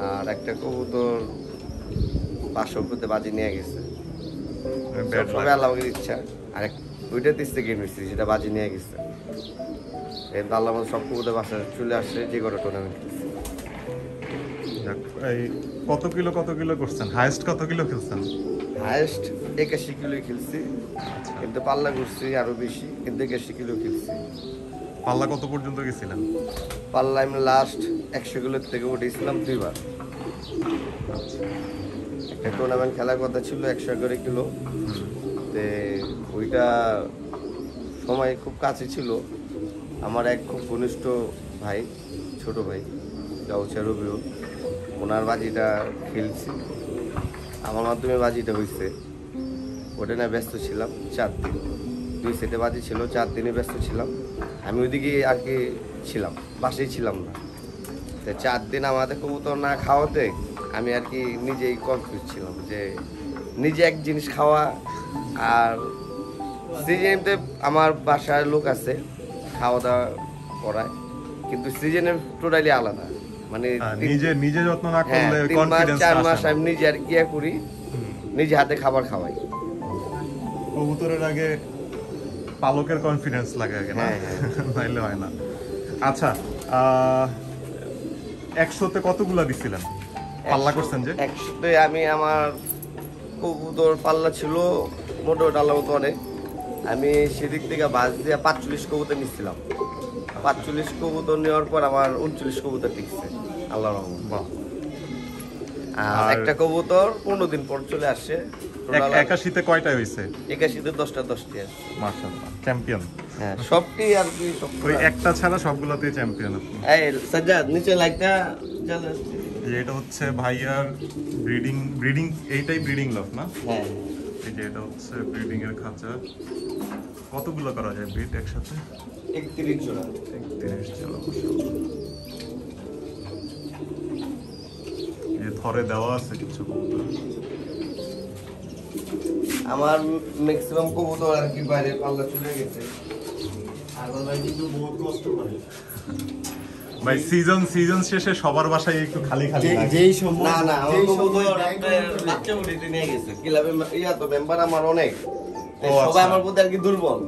আর একটা কবুতর 500 ফুটে বাজি নিয়ে গেছে, সবাই আল্লাহকে ইচ্ছা। আর ওইটা 30 সেকেন্ড হয়েছে, সেটা বাজি নিয়ে গেছে। এর আল্লাহ সব কবুতর বাসায় চলে আসছে, যে কোনো টুর্নামেন্ট খেলছে। কত কিলো করছেন? হাইয়েস্ট কত কিলো খেলছেন? হাইয়েস্ট 81 কিলো খেলছি, কিন্তু পাল্লা ঘুরছি আরো বেশি, কিন্তু 81 কিলো খেলছি। পাল্লা কত পর্যন্ত গেছিলেন? পাল্লা আমি লাস্ট 100 কিলোর থেকে উঠেছিলাম 2 বার। একটা টুর্নামেন্ট খেলার কথা ছিল 111 কিলো, তো ওইটা সময় খুব কাছে ছিল। আমার এক খুব ঘনিষ্ঠ ভাই, ছোট ভাই গাউছা রবিউল, ওনার বাজিটা খেলছি, আমার মাধ্যমে বাজিটা হয়েছে। ওটা না ব্যস্ত ছিলাম 4 দিন, 2 সেটে বাজি ছিল, 4 দিনে ব্যস্ত ছিলাম। আমি ওইদিকে আর কি ছিলাম, বাসায় ছিলাম না। তো 4 দিন আমাদের কবুতর না খাওয়াতে আমি আর কি নিজেই কনফিউজ ছিলাম যে নিজে এক জিনিস খাওয়া আর সিজনে আমার বাসার লোক আছে খাওয়া দাওয়া করায়, কিন্তু সিজনে টোটালি আলাদা। মানে নিজে যত্ন না করলে কনফিডেন্স আসে না। 4 মাস আমি নিজে আর কি করি, নিজে হাতে খাবার খাওয়াই। কবুতরের আগে পালকের কনফিডেন্স লাগে আগে, না নাইলে হয় না। আচ্ছা, 100তে কতগুলা দিছিলেন? পাল্লা করছেন যে 100তে আমি আমার কবুতর পাল্লা ছিল মোটামুটি আল্লাহ মতো অনেক। আমি সেদিক থেকে বাস দিয়ে 45 কবুতর নিচ্ছিলাম। 45 কবুতর নেওয়ার পর আমার 39 কবুতর টিকছে আল্লাহর রহমতে। বাহ। আর একটা কবুতর 15 দিন পর চলে আসছে। 81তে কয়টা হইছে? 81তে 10টা 10টি আছে। মাশাআল্লাহ, চ্যাম্পিয়ন। হ্যাঁ, সবটি আর কি ওই একটা ছাড়া সবগুলাতেই চ্যাম্পিয়ন আপনি। এই সাজ্জাদ নিচে লাইটটা জ্বালা। এটা হচ্ছে ভাইয়ার ব্রিডিং এইটাই ব্রিডিং লক না? হ্যাঁ, এই যে এটা হচ্ছে ব্রিডিং এর খাঁচা। কতগুলো করা যায় ব্রিড একসাথে? 31 জোড়া। 31 জোড়া। এই ধরে দেওয়া আছে কিছু কবুতর। আমার ম্যাক্সিমাম কবুতর আর কি বাইরে পাল্লা চলে গেছে। আগল ভাই কিন্তু বহুত কষ্ট করে ভাই। সিজন শেষে সবার বাসায় একটু খালি যেই সময় না আমার কবুতর বাচ্চা উঠিতে নিয়ে গেছে ক্লাবে। ইয়া তো মেম্বার আমার অনেক, সবাই আমার প্রতি আর কি দুর্বল।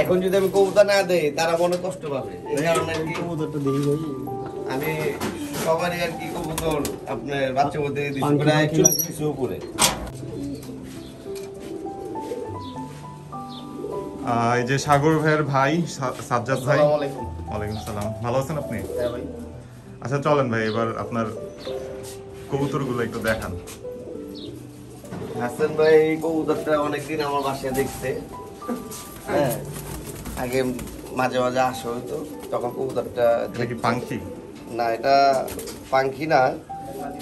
এখন যদি আমি কবুতর না দেই তারা মনে কষ্ট পাবে। এই কারণে আর কি কবুতরটা দেখি ভাই, আমি সবারই আর কি কবুতর আপনার বাচ্চা মধ্যে দিচ্ছি প্রায় 40 উপরে। এই যে সাগর ভাইয়ের ভাই সাজ্জাদ ভাই। আসসালামু আলাইকুম। ওয়ালাইকুম সালাম। ভালো আছেন আপনি? হ্যাঁ ভাই। আচ্ছা চলেন ভাই, এবার আপনার কবুতরগুলো একটু দেখান। হাসান ভাই এই কবুতরটা অনেকদিন আমার বাসায় দেখছে। হ্যাঁ, আগে মাঝে মাঝে আসা হইতো, তখন কবুতরটা কি পাঙ্খি? না, এটা পাঙ্খি না,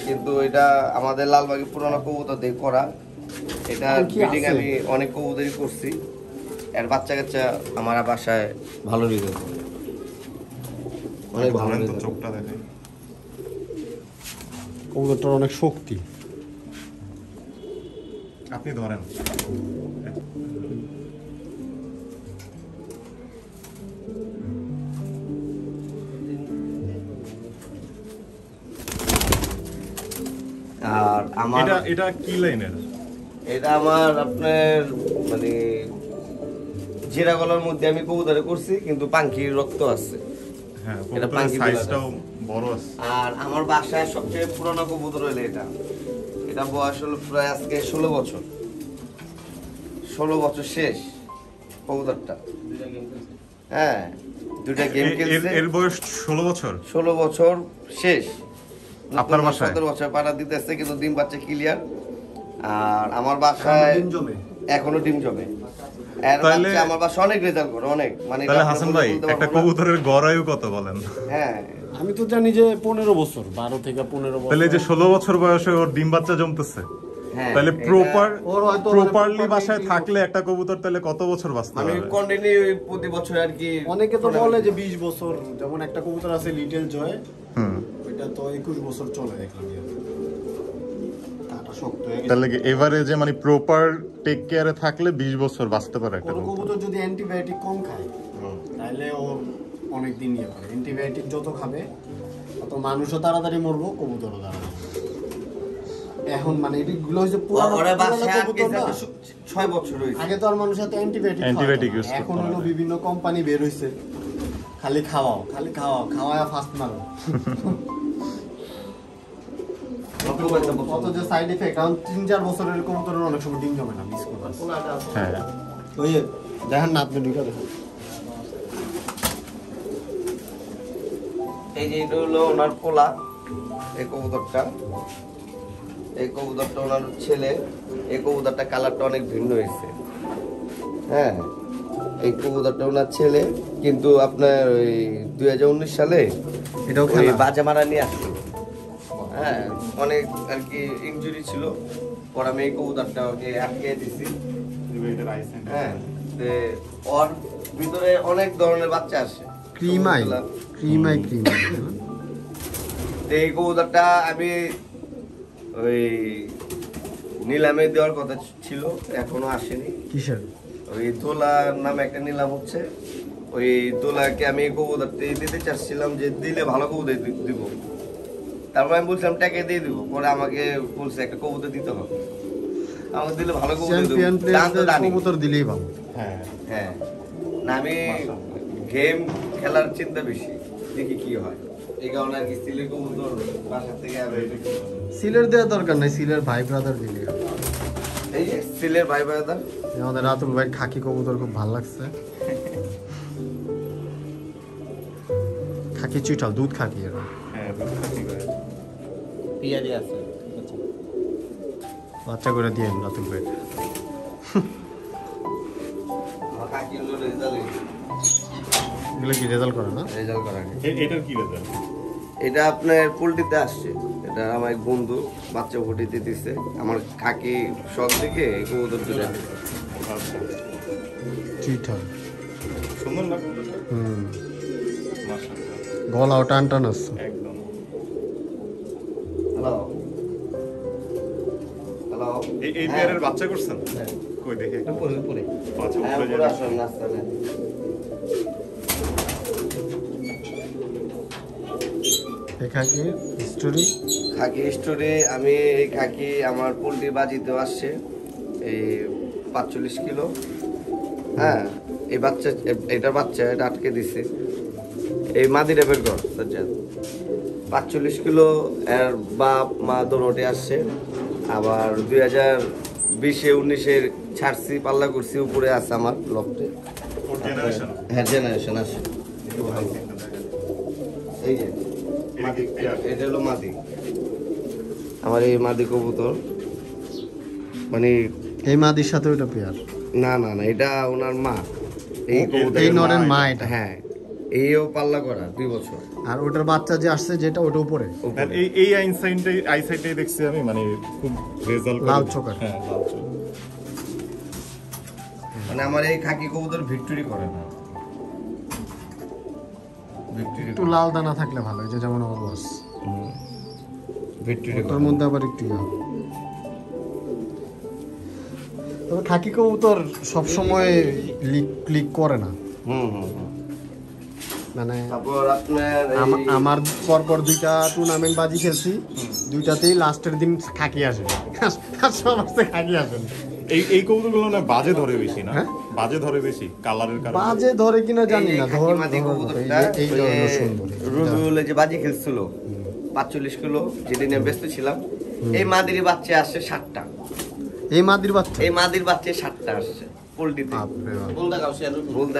কিন্তু এটা আমাদের লালবাগি পুরানো কবুতর দিয়ে করা। এটা ব্রিডিং আমি অনেক কবুতরই করছি। এর বাচ্চা কাচ্চা আমার বাসায় ভালো রেজাল্ট, অনেক ভালো রেজাল্ট। চোখটা দেখে কবুতরটার অনেক শক্তি। আপনি ধরেন। আর আমার এটা কি লাইনের? এটা আমার আপনার মানে জিরা গলার মধ্যে আমি কবুতরে করছি, কিন্তু পাঙ্খির রক্ত আছে। হ্যাঁ এটা কবুতরের পাখি সাইজটাও বড় আছে। আর আমার বাসায় সবচেয়ে পুরনো কবুতর হলো এটা। এটা বয়স হলো প্রায় আজকে 16 বছর। 16 বছর শেষ কবুতরটা। হ্যাঁ, দুইটা গেম খেলছে। এর বয়স 16 বছর। 16 বছর শেষ। আপনার বাসায় 17 বছর পাড়া দিতেছে, কিন্তু ডিম বাচ্চা ক্লিয়ার। আর আমার বাসায় ডিম জমে। এখনো ডিম জমে। এর তাহলে- বাচ্চা আমার বাসায় অনেক রেজাল্ট করে, অনেক। মানে তাহলে এটা হাসান বলতে ভাই পারবো একটা না। কবুতরের গড় আয়ু কত বলেন? হ্যাঁ, আমি তো জানি যে 15 বছর, 12 থেকে 15 বছর। তাহলে এই যে 16 বছর বয়সে ওর ডিম বাচ্চা জমতেছে, হ্যাঁ, তাহলে এটা- ওর হয়তো প্রপারলি মানে বাসায় properly- থাকলে একটা কবুতর তাহলে কত বছর বাঁচতে মানে পারবে? কন্টিনিউ প্রতি বছর আর কি। অনেকে তো বলে যে 20 বছর, যেমন একটা কবুতর আছে লিটল জয়, হুম, ওইটা তো 21 বছর চলে দেখলাম। কাটা শক্ত হয়ে গেছে। তাহলে এভারেজে মানে প্রপার টেক কেয়ারে থাকলে 20 বছর বাঁচতে পারে একটা কোনো কবুতর। কবুতর যদি অ্যান্টিবায়োটিক কম খায় তাহলে ও অনেক দিন নিয়ে পারে। অ্যান্টিবায়োটিক যত খাবে তত মানুষও তাড়াতাড়ি মরবো, কবুতরও তাড়াতাড়ি মরবে। এখন মানে এগুলো হচ্ছে পুরানো ওরা পুরানো বাসায় আটকে কবুতর না। আছে 6 বছর হয়েছে। আগে তো আর মানুষ এত অ্যান্টিবায়োটিক Antibiotic use এখন করতো না। হলো বিভিন্ন কোম্পানি বের হইছে, খালি খাওয়ায় ফাস্ট মারো। কত যে সাইড এফেক্ট। কারণ 3-4 বছরের কবুতরের অনেক সময় ডিম জমে না, মিস করবা। হ্যাঁ, ওই যে দেখেন না আপনি ঢুকে দেখেন। এই যে এটা হলো ওনার পোলা, এই কবুতরটা। এই কবুতরটা ওনার ছেলে। এই কবুতরটা কালারটা অনেক ভিন্ন হয়েছে। হ্যাঁ, এই কবুতরটা ওনার ছেলে, কিন্তু আপনার ওই 2019 সালে এটাও ওই খেলা। বাজা মারা নিয়ে আসছিল। হ্যাঁ, অনেক আর কি ইনজুরি ছিল। পরে আমি এই কবুতরটা ওকে আটকে দিছি। হ্যাঁ, তে ওর ভিতরে অনেক ধরনের বাচ্চা আসে। ক্রিমাই ক্রিমাই। তো এই কবুতরটা আমি ওই নিলামে দেওয়ার কথা ছিল, এখনো আসেনি। কিসের? ওই দোলার নামে একটা নিলাম হচ্ছে, ওই দোলাকে আমি এই কবুতরটা দিতে চাচ্ছিলাম, যে দিলে ভালো কবুতর দিব। তারপর আমি বলছিলাম টাকা দিয়ে দিব, পরে আমাকে বলছে একটা কবুতর দিতে হবে, আমাকে দিলে ভালো কবুতর চ্যাম্পিয়ন দিব। দাম তো প্লেয়ারদের জানি। কবুতর দিলেই ভালো। হ্যাঁ, হ্যাঁ, না আমি গেম খেলার চিন্তা বেশি, দেখি কি হয়। এই কারণে আর কি সিলের কবুতর বাসা থেকে সিলের দেওয়ার দরকার নাই, সিলের ভাই ব্রাদার দিলে হবে। এই যে সিলের ভাই ব্রাদার। আমাদের রাতুল ভাই খাকি কবুতর খুব ভালো লাগছে। খাকি চুইঠাল, দুধ খাকি এরা। হ্যাঁ, ঠিক আছে। পিয়াজি আছে। বাচ্চা করে দিয়ে রাতুল ভাই। আমার কাকি হলো রেজাল্ট এগুলো কি রেজাল্ট করে না? রেজাল্ট করা। এটার কি রেজাল্ট? এটা আপনার পোল্ট্রিতে আসছে। এটা আমার এক বন্ধু বাচ্চা ফুটিতে দিচ্ছে। আমার কাকি শখ থেকে এই কবুতর দুটো দিছে। চুইঠাল। সুন্দর না কবুতরটা? মাশাআল্লাহ, গলাও টান টান আছে। একদম। হ্যালো হ্যালো, এই পেয়ারের বাচ্চা করছেন? হ্যাঁ। কই দেখি একটা। উপরে উপরে। আচ্ছা, হ্যাঁ, উপরে উপরে যাই। আসুন, নাস্তা নেন। এই খাকি স্টোরি। খাকি স্টোরে আমি এই খাকি আমার পোল্ট্রি বাজিতে আসছে এই 45 কিলো। হ্যাঁ, এই বাচ্চা, এটার বাচ্চা এটা আটকে দিছে। এই মাদি রেপের ঘর 45 কিলো। এর বাপ মা দোনোটে আসছে। আবার 2020-19 ছাড়ছি, পাল্লা করছি, উপরে আছে আমার লফটে। ওর জেনারেশন। হ্যাঁ, জেনারেশন আছে। এই যে মাদি, এটা হলো মাদি। আমার এই মাদি কবুতর, মানে এই মাদির সাথে ওইটা পেয়ার। না না না, এটা ওনার মা। এই কবুতরের এই নরের মা এটা। হ্যাঁ, এইও পাল্লা করা 2 বছর। আর ওটার বাচ্চা যে আসছে যেটা, ওটা উপরে। আর এই আইসাইটটাই দেখছি আমি, মানে খুব রেজাল্ট লাল চোখের। হ্যাঁ, লাল চোখ। মানে আমার এই খাকি কবুতর ভিক্টরি করে না। ভিক্টরি একটু লাল দানা থাকলে ভালো, এই যে যেমন আমার বস। ভিক্টরি ওটার মধ্যে আবার একটু ইয়ে হবে। তবে খাকি কবুতর সবসময় ক্লিক করে না। হুম হুম হুম। মানে তারপর আপনার আমার পরপর 2টা টুর্নামেন্ট বাজি খেলছি, 2টাতেই লাস্টের দিন খাকি আসে। আর সব আসতে খাকি আসে না। এই কবুতরগুলো না বাজে ধরে বেশি না? বাজে ধরে বেশি কালারের কারণে। বাজে ধরে কিনা জানি না, ধর মাদি কবুতরটা এই ধরনের সুন্দর। রবিউলে যে বাজি খেলছিল 45 কিলো যেদিন আমি ব্যস্ত ছিলাম, এই মাদির বাচ্চা আসছে 60টা। এই মাদির বাচ্চা, এই মাদির বাচ্চা 60টা আসছে পোল্ট্রিতে। বাপরে বাপ। বুলদা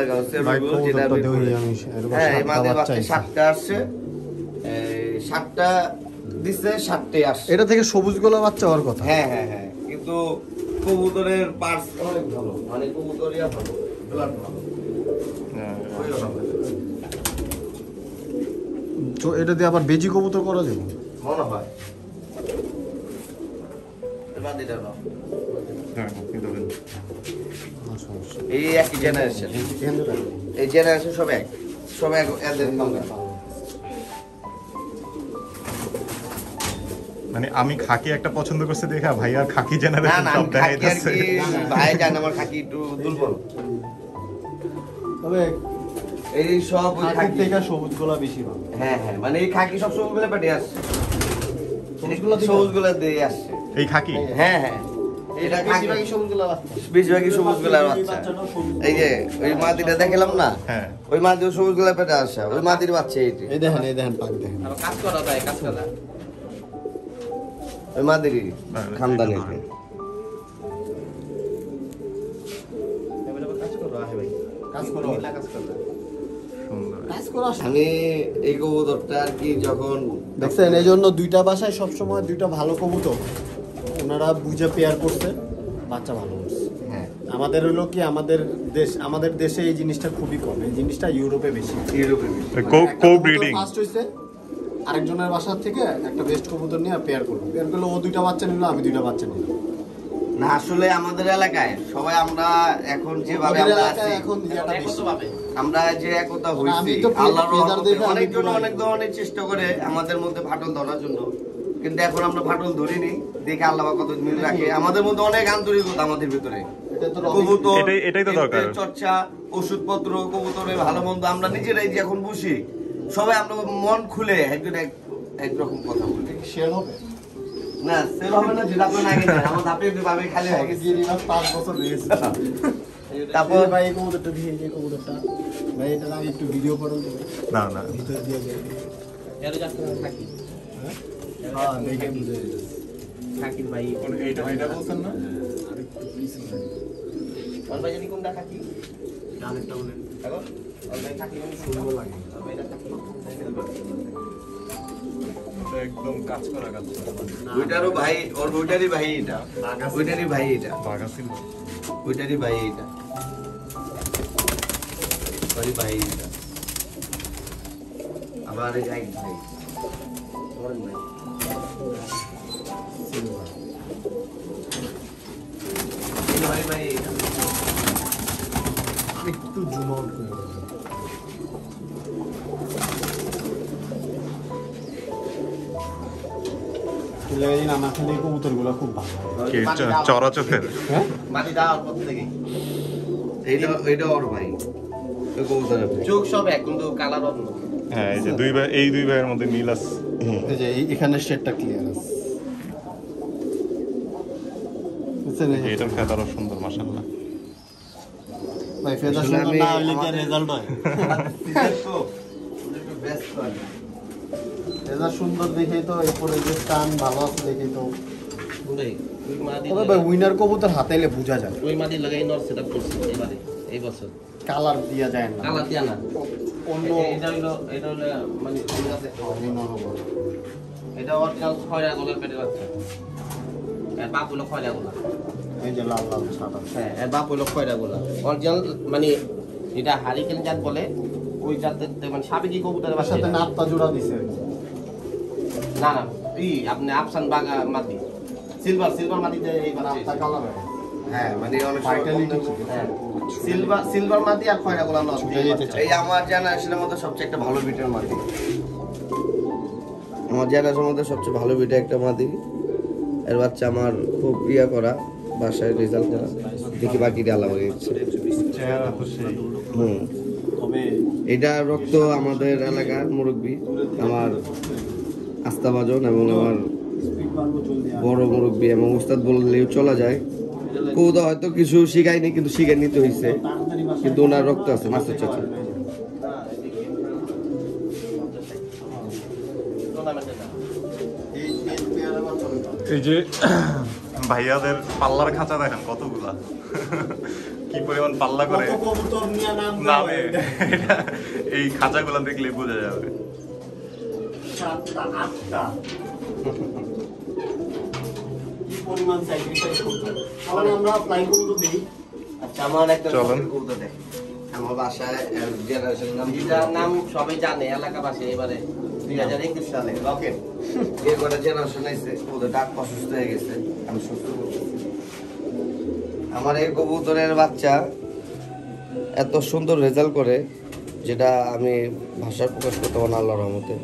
গাউসিয়া ভাই রবিউল যেটা কবুতরটা দেই আমি এরকম হ্যাঁ, এই 7টা মাদির বাচ্চা বাচ্চা আইছে। 60টা আসছে, 60টা দিছে, 60টাই আসছে। এটা থেকে সবুজ গোলা বাচ্চা হওয়ার কথা। হ্যাঁ হ্যাঁ হ্যাঁ, কিন্তু কবুতরের পার্স অনেক ভালো, মানে কবুতরিয়া ভালো, ব্লাড ভালো। ওই হবে। তো এটা দিয়ে আবার বেজি কবুতর করা যাবে। মনে হয় এবার দিটা দাও। হ্যাঁ, এই ধরেন। এই একই জেনারেশন, এই জেনারেশন সব এক, সব এক এদের সঙ্গে। মানে আমি খাকি একটা পছন্দ করছি দেখা ভাই আর খাকি না জেনারেশন না, সব আমি খাকি আর দেখাইতেছে। কি, ভাই জান আমার খাকি একটু দুর্বল। তবে এই সব ওই খাকির খাকি। থেকে সবুজ গোলা বেশি ভালো। হ্যাঁ হ্যাঁ, মানে এই খাকি সব সবুজ গুলো পেটে আসছে, সবুজগুলো দিকে? সবুজ গুলো দিয়ে আসছে। এই খাকি হ্যাঁ হ্যাঁ, এটা খাকি বেশিরভাগই সবুজ গোলা বাচ্চা। বেশিরভাগই সবুজ গুলার বাচ্চা। এই যে ওই মাদিটা দেখালাম না, হ্যাঁ। ওই মাদিও সবুজ গুলা পেটে আসছে, ওই মাদির বাচ্চা এইটি। এই দেখেন পাক দেখেন। কাজ করা যায়, কাজ করা যায়। ওই মাদিরই খানদানি। কাজ করো। সুন্দর। কাজ করো। আমি এই কবুতরটা আর কি যখন দেখছেন, এই জন্য দুইটা বাসায় সবসময় দুইটা ভালো কবুতর ওনারা বুঝে পেয়ার করছে, বাচ্চা ভালো করছে। হ্যাঁ, আমাদের হলো কি আমাদের দেশে এই জিনিসটা খুবই কম, এই জিনিসটা ইউরোপে বেশি। ইউরোপে কো ব্রিডিং। ফার্স্ট হইছে আরেকজনের বাসা থেকে একটা বেস্ট কবুতর নিয়ে পেয়ার করলো, পেয়ার করলো, ও দুইটা বাচ্চা নিল, আমি দুইটা বাচ্চা নিলাম। না, আসলে আমাদের এলাকায় সবাই আমরা এখন যেভাবে ওদের আমরা এলাকায় আছি, এখন ইয়াটা বেশি। আমরা যে একতা আমি হইছি, তো আল্লাহর ফেদার রহমতে দেখে আমি অনেকজন পুরো- অনেক ধরনের চেষ্টা করে আমাদের মধ্যে ফাটল ধরার জন্য, কিন্তু এখন আমরা ফাটল ধরিনি। দেখে আল্লাহ পাক কত মিল রাখে আমাদের মধ্যে, অনেক আন্তরিকতা আমাদের ভিতরে। এটা তো কবুতর, এটাই তো দরকার। এর চর্চা, ওষুধপত্র, কবুতরের ভালো মন্দ আমরা নিজেরাই যে এখন বসি, সবাই আমরা মন খুলে একজন একরকম কথা বলি। শেয়ার হবে। না, সেল হবে না, যেটা আপনার আগে না, আমার ধাপে ভাবে খালি হয়ে গেছে। গিরিবাস 5 বছর হয়ে গেছে। তারপর ভাই এই কবুতরটা দিয়ে, এই কবুতরটা ভাই, এটা আমি একটু ভিডিও করুন তো, না না, ভিতরে দিয়ে যাই। এর যাচ্ছে থাকি। হ্যাঁ, দেখে বুঝে যাচ্ছে। থাকির ভাই এইটা বলছেন না? ওর ভাই জানি কোনটা থাকি? আরেকটা বলেন। দেখো, ওর ভাই থাকি মানে সুন্দর লাগে। ওর ভাইটা থাকি। একদম কাজ করা। ওইটারও ভাই, ওর ওইটারই ভাই এটা, ওইটারই ভাই এটা, বাঘা ছিল। ওইটারই ভাই এটা, ওরই ভাই এটা। আবার এই এক ভাই, ওর ভাই। এই ভাই ভাই এটা। একটু জুম আউট করে দেবো। আমার খালি কবুতরগুলো খুব ভালো হয়। কি চড়া চোখের? হ্যাঁ, মাটি দেওয়ার পর থেকে এইটা ওর ভাই, ওই কবুতরের ভাই। চোখ সব এক, কিন্তু কালার অন্য। হ্যাঁ, এই যে দুই ভাইয়ের মধ্যে মিল আছে। এই যে এখানে শেডটা ক্লিয়ার আছে। বুঝছেন? এই যে- এটার ফেদারও সুন্দর মাশাআল্লাহ। ভাই ফেদার আসলে সুন্দর আমি না হলে কি আমাদের- রেজাল্ট হয়? তো একটু ব্যস্ত আছে। ফেদার সুন্দর দেখেই তো, এরপরে যে টান ভালো আছে দেখেই তো। ওই মাদি তবে ভাই উইনার কবুতর হাতাইলে বোঝা যায়, ওই মাদি লাগাই নর সেটআপ করছি এবারে এই বছর। কালার দিয়া যায় না। কালার দিয়া না। অন্য এটা হলো মানে ওর কাছে অন্য রকম। এটা অরিজিনাল খয়রা গলার পেটের বাচ্চা। এর বাপ হলো খয়রা গলা। এই যে লাল লাল সাদা। হ্যাঁ, এর বাপ হলো খয়রা গলা। অরিজিনাল মানে এটা হারিকেন জাত বলে, ওই জাতের মানে সাবেকি কবুতরের তার বাচ্চা সাথে এটা। নাপতা জোড়া দিছে। না না, আপনি আফসান বাগা মাটি সিলভার মাটিতে এই বাচ্চা নাপতা হয়েছে। কালার হয়। হ্যাঁ, মানে অনেক সময় Vitality কম দামে- হ্যাঁ, সিলভার মাটি আর খয়রা গলা নর। ছুটে যেতে চায়। এই আমার জেনারেশনের মধ্যে সবচেয়ে একটা ভালো বিটের মাটি, আমার জেনারেশনের মধ্যে সবচেয়ে ভালো বিটে একটা মাটি। এর বাচ্চা আমার খুব ইয়া করা, বাসায় রেজাল্ট করা, দেখি বাকিটা আলাদা হয়ে গেছে। চেহারা তো সেই। হুম, তবে এটা রক্ত আমাদের এলাকার মুরব্বী, আমার আস্থাভাজন এবং আমার স্পিড বাড়বো জলদি। বড় মুরব্বী এবং উস্তাদ বললেও চলা যায়, কবুতর হয়তো কিছু শিখায়নি, কিন্তু শিখাই নিতে হয়েছে, কিন্তু ওনার রক্ত আছে মাস্টার চাচা। এই যে ভাইয়াদের পাল্লার খাঁচা দেখেন কতগুলা, কি পরিমাণ পাল্লা করে নামে, এই খাঁচাগুলা দেখলে বোঝা যাবে। আচ্ছা, আমার একটা চলেন। কবুতর দেখেন, আমার বাসায় জেনারেশন নাম, এটার নাম সবাই জানে এলাকাবাসী। এবারে 2021 সালে রকেট। এরপরে জেনারেশন আইছে, কবুতর ডাক অসুস্থ হয়ে গেছে, আমি সুস্থ করতেছি। আমার এই কবুতরের বাচ্চা এত সুন্দর রেজাল্ট করে, যেটা আমি ভাষায় প্রকাশ করতে পারবো না আল্লাহর রহমতে।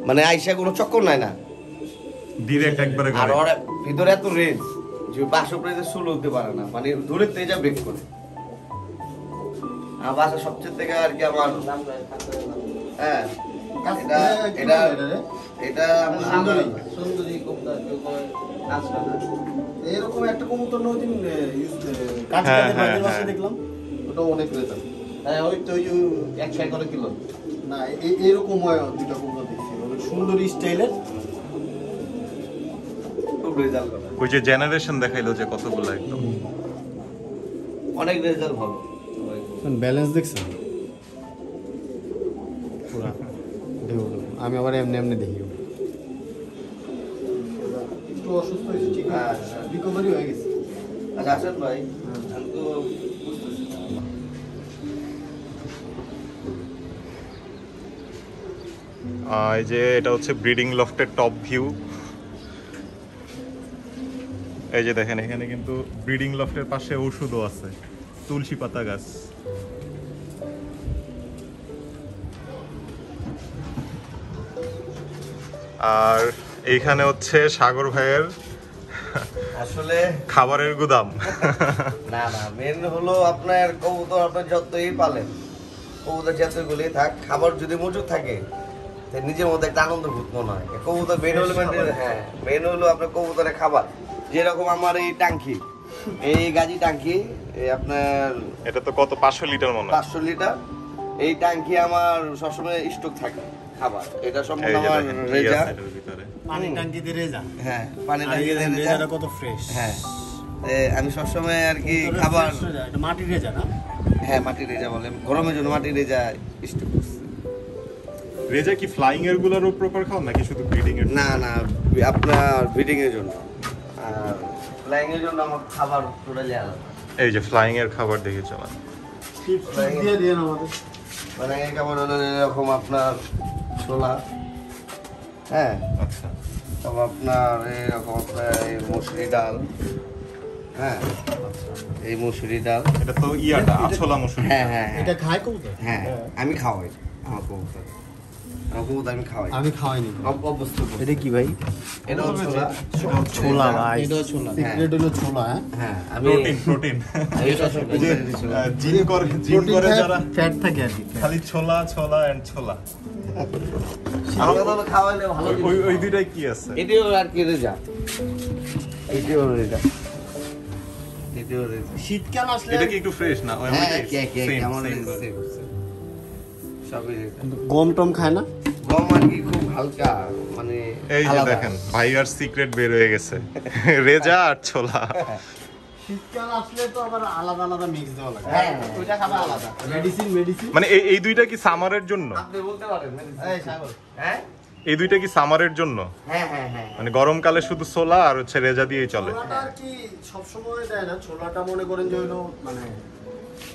মানে আইসা কোনো চক্কর নাই না, ডিরেক্ট একবারে আর করে। ওর ভিতরে এত রেঞ্জ যে বাসা প্রেজে শুরু হতে পারে না, মানে দূরের তেজা ব্রেক করে। আমার বাসা সবচেয়ে থেকে আর কি আমার নাম নাম হ্যাঁ, এটা এটা এটা সুন্দরী। সুন্দরী কবুতর কেউ কয় কাঁচকলা। এরকম একটা কবুতর নদীন হ্যাঁ। দেখলাম, ওটা অনেক রেজাল্ট। হ্যাঁ ওই তো 111 কিলো। না এরকম হয় দুটা কবুতর দেখছি, অনেক সুন্দরী স্টাইলের। খুব রেজাল্ট করে, ওই যে জেনারেশন দেখাইলো যে কতগুলা একদম। অনেক রেজাল্ট ভালো। ব্যালেন্স দেখছেন পুরা দেখুন। আমি আবার এমনি এমনি দেখি একটু অসুস্থ হয়েছে, ঠিক হ্যাঁ, আছে, হ্যাঁ। রিকভারি হয়ে গেছে। আচ্ছা আসেন ভাই, আমি তো বুঝতেছি না। এই যে এটা হচ্ছে ব্রিডিং লফটের টপ ভিউ। এই যে দেখেন এখানে কিন্তু ব্রিডিং লফটের পাশে ঔষধও আছে, তুলসী পাতা গাছ। আর এইখানে হচ্ছে সাগর ভাইয়ের আসলে খাবারের গুদাম। না না, মেন হলো আপনার কবুতর, আপনার যতই পালেন কবুতর যতগুলি থাক, খাবার যদি মজুদ থাকে তো নিজের মধ্যে একটা আনন্দ ভূত মনে হয়। কবুতর মেন হলো হ্যাঁ, মেন হলো আপনার কবুতরের খাবার। যেরকম আমার এই টাঙ্কি, এই গাজি টাঙ্কি, এই আপনার এটা তো কত 500 লিটার মনে হয়। 500 লিটার, এই টাঙ্কি আমার সবসময় স্টক থাকে খাবার। এটা এই সম্পূর্ণ যে আমার দেখেন কি রেজা। আছে এটার ভিতরে। পানি ট্যাঙ্কিতে রেজা, হ্যাঁ, পানি আর টাঙ্কি এই রেজা। রেজাটা কত ফ্রেশ। হ্যাঁ, আমি সবসময় আর কি খাবার, এটা মাটির রেজা না? হ্যাঁ মাটির রেজা বলে, গরমের জন্য মাটির রেজা স্টক করছে। রেজা কি ফ্লাইং এর গুলোর প্রপার খাও নাকি শুধু ব্রিডিং এর? না না, আপনার ব্রিডিং এর জন্য, আর ফ্লাইং এর জন্য আমার খাবার টোটালি আলাদা। এই যে ফ্লাইং এর খাবার দেখে চলা। টিপস দিয়ে দেন আমাদের। মানে এই খাবার হলো এরকম আপনার ছোলা, হ্যাঁ, আচ্ছা, তারপর আপনার এরকম আপনার এই মসুরি ডাল, হ্যাঁ, এই মসুরি ডাল, এটা তো ইয়াটা আছলা মসুরি। হ্যাঁ হ্যাঁ হ্যাঁ এটা খায় কবুতর? হ্যাঁ, আমি খাওয়াই আমার কবুতর, আমার কবুতর আমি খাওয়াই। আমি খাওয়াইনি। অভ্যস্ত করি। এটা কি ভাই? এটা হচ্ছে ছোলা। ছোলা ভাই, এটাও ছোলা। সিক্রেট হলো ছোলা। হ্যাঁ, হ্যাঁ, আমি প্রোটিন প্রোটিন। এটা সব এই যে জিম করে যারা ফ্যাট থাকে আর কি। খালি ছোলা ছোলা এন্ড ছোলা। আমার কথা হলো খাওয়াইলে ভালো ওই জিনিস। ওই দুইটাই কি আছে? এটিও আর কি রেজা, এটিও রেজা, এটিও রেজা। শীতকাল আসলে এটা কি একটু ফ্রেশ না? ওই হ্যাঁ, ওইটাই কে same, আমার same same, করে। same। সবই রেজা। গম টম খায় না? গম আর কি খুব হালকা, মানে এই যে আলাদা। দেখেন ভাইয়ার সিক্রেট বের হয়ে গেছে, রেজা আর ছোলা। শীতকাল আসলে তো আবার আলাদা আলাদা মিক্স দেওয়া লাগে। হ্যাঁ, ওইটা খাবার আলাদা। Medicine medicine. মানে এই দুইটা কি সামারের জন্য? আপনি বলতে পারেন এই সাগর, হ্যাঁ এই দুইটা কি সামারের জন্য? হ্যাঁ হ্যাঁ হ্যাঁ। মানে গরমকালে শুধু ছোলা আর হচ্ছে রেজা দিয়েই চলে। ছোলাটা আর কি সবসময় দেয় না। ছোলাটা মনে করেন যে হলো মানে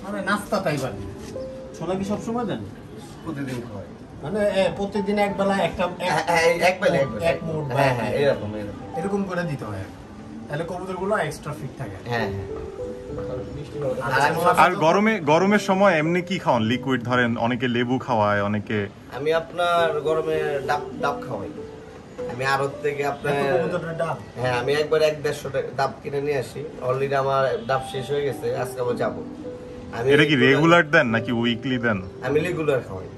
মানে নাস্তা টাইপ আর কি। ছোলা কি সবসময় দেন? প্রতিদিন খাওয়াই। মানে প্রত্যেকদিন এক বেলা একটা এক বেলা এক মোট বা হ্যাঁ হ্যাঁ, এরকম এরকম। এরকম করে দিতে হয়। তাহলে কবুতরগুলো এক্সট্রা ফিট থাকে। হ্যাঁ আর গরমের সময় এমনি কি খাওয়ান? লিকুইড ধরেন অনেকে লেবু খাওয়ায়, অনেকে আমি আপনার গরমে ডাব ডাব খাওয়াই। আমি আড়ত থেকে আপনার কবুতরের ডাব। হ্যাঁ, আমি একবার 1-150 টাকা ডাব কিনে নিয়ে আসি। অলরেডি আমার ডাব শেষ হয়ে গেছে, আজকে আবার যাবো। আমি এটা কি রেগুলার দেন নাকি উইকলি দেন? আমি রেগুলার খাওয়াই।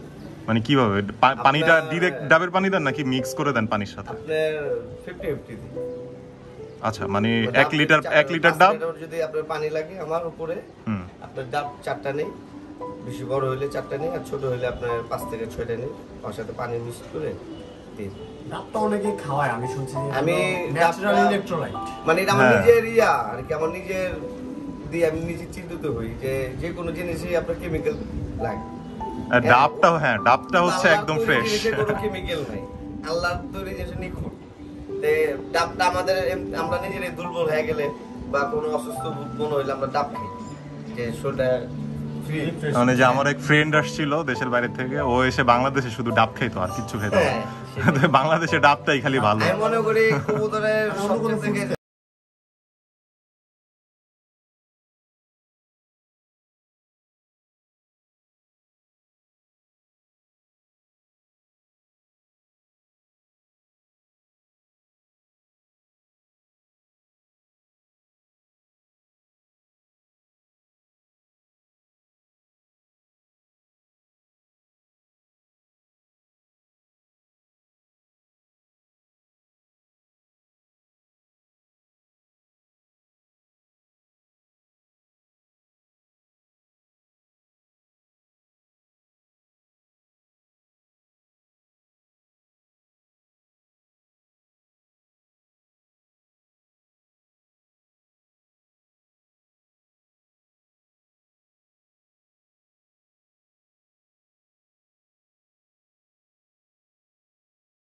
মানে কিভাবে পানিটা আপনার- ডিরেক্ট ডাবের পানি দেন নাকি মিক্স করে দেন পানির সাথে? আপনার 50-50 দিই। আচ্ছা মানে ডাব 1 লিটার ডাব। 5 লিটার যদি আপনার পানি লাগে আমার উপরে, হুম। আপনার ডাব 4টা নেই, বেশি বড় হইলে 4টা নেই, আর ছোট হইলে আপনার 5 থেকে 6টা নেই, ওর সাথে পানি মিক্স করে দিন। ডাবটা অনেকে খাওয়ায়, আমি শুনছি আমি ন্যাচারাল ডাবটা- ইলেকট্রোলাইট। মানে এটা আমার হ্যাঁ। নিজের আর কি, আমার নিজের দিয়ে আমি নিজে চিন্তিত হই যে কোনো জিনিসই আপনার কেমিক্যাল লাগে। আর ডাবটাও হ্যাঁ, ডাবটা হচ্ছে আল্লাহর একদম তৈরি ফ্রেশ। জিনিসে কোনো কেমিক্যাল নাই, আল্লাহর তৈরি জিনিস নিখুঁত। ডাবটা আমাদের আমরা নিজেরাই দুর্বল হয়ে গেলে বা কোনো অসুস্থ মনে হইলে আমরা ডাব খাই, যে শরীরটা ফ্রি। মানে যে আমার এক ফ্রেন্ড আসছিল দেশের বাইরে থেকে, ও এসে বাংলাদেশে শুধু ডাব খাইতো আর কিচ্ছু খাইতো না। হ্যাঁ, বাংলাদেশে ডাবটাই খালি ভালো। আমি মনে করি কবুতরের সবচেয়ে থেকে